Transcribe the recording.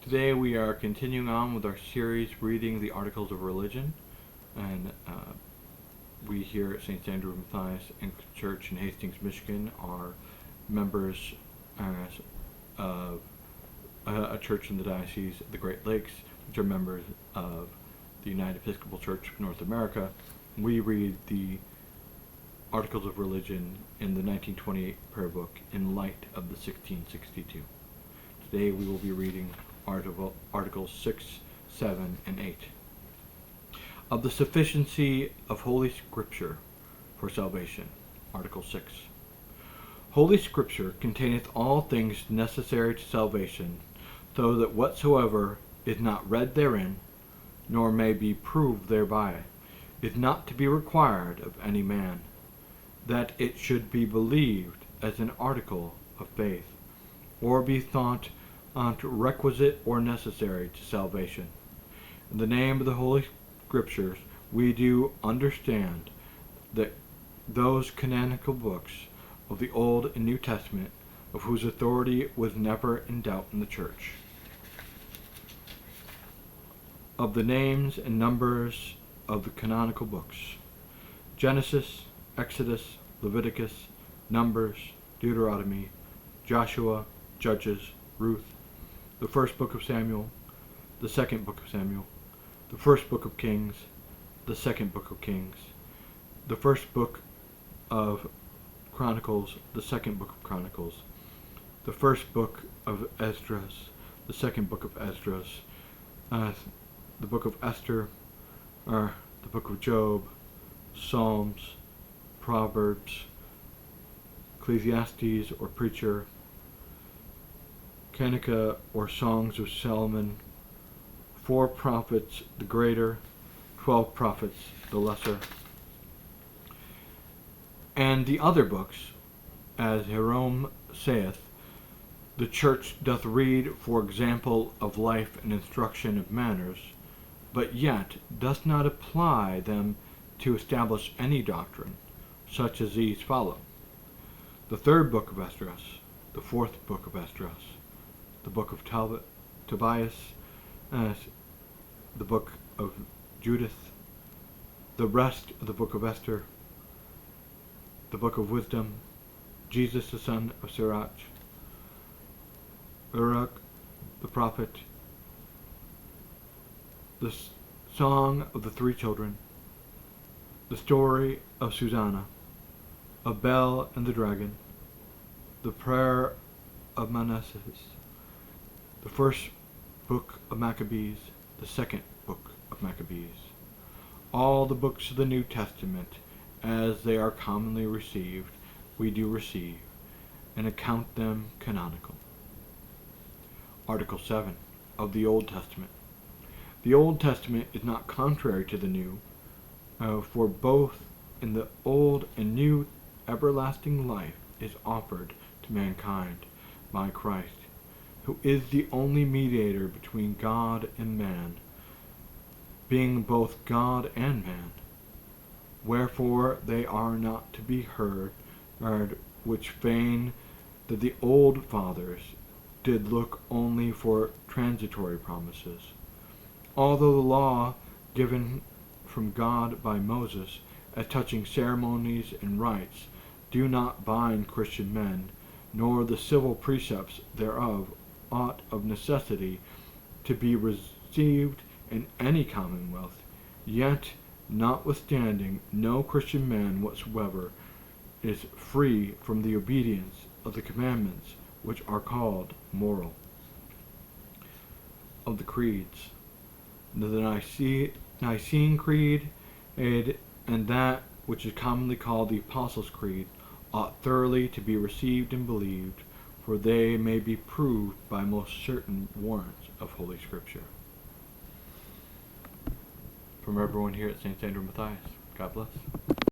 Today we are continuing on with our series reading the Articles of Religion, and we here at St. Andrew Matthias Anglican Church in Hastings, Michigan are members of a church in the Diocese of the Great Lakes, which are members of the United Episcopal Church of North America. We read the Articles of Religion in the 1928 prayer book in light of the 1662. Today we will be reading Articles 6, 7, and 8. Of the sufficiency of Holy Scripture for salvation. Article 6. Holy Scripture containeth all things necessary to salvation, so that whatsoever is not read therein, nor may be proved thereby, is not to be required of any man, that it should be believed as an article of faith, or be thought requisite or necessary to salvation. In the name of the Holy Scriptures, we do understand that those canonical books of the Old and New Testament, of whose authority was never in doubt in the Church. Of the names and numbers of the canonical books: Genesis, Exodus, Leviticus, Numbers, Deuteronomy, Joshua, Judges, Ruth, the first book of Samuel, the second book of Samuel, the first book of Kings, the second book of Kings, the first book of Chronicles, the second book of Chronicles, the first book of Esdras, the second book of Esdras, the book of Esther, the book of Job, Psalms, Proverbs, Ecclesiastes or Preacher, Cantica or Songs of Solomon, 4 prophets the greater, 12 prophets the lesser. And the other books, as Jerome saith, the Church doth read for example of life and instruction of manners, but yet doth not apply them to establish any doctrine, such as these follow: the third book of Esdras, the fourth book of Esdras, the book of Tobias, the book of Judith, the rest of the book of Esther, the book of Wisdom, Jesus the son of Sirach, Baruch the prophet, the song of the 3 children, the story of Susanna, of Bel and the dragon, the prayer of Manasseh, the first book of Maccabees, the second book of Maccabees, all the books of the New Testament, as they are commonly received, we do receive, and account them canonical. Article 7. Of the Old Testament. The Old Testament is not contrary to the New, for both in the Old and New everlasting life is offered to mankind by Christ, who is the only mediator between God and man, being both God and man. Wherefore they are not to be heard, which feign that the old fathers did look only for transitory promises, although the law given from God by Moses as touching ceremonies and rites do not bind Christian men, nor the civil precepts thereof ought of necessity to be received in any commonwealth, yet notwithstanding no Christian man whatsoever is free from the obedience of the commandments which are called moral. Of the creeds. The Nicene Creed and that which is commonly called the Apostles' Creed ought thoroughly to be received and believed, for they may be proved by most certain warrants of Holy Scripture. From everyone here at St. Andrew Matthias, God bless.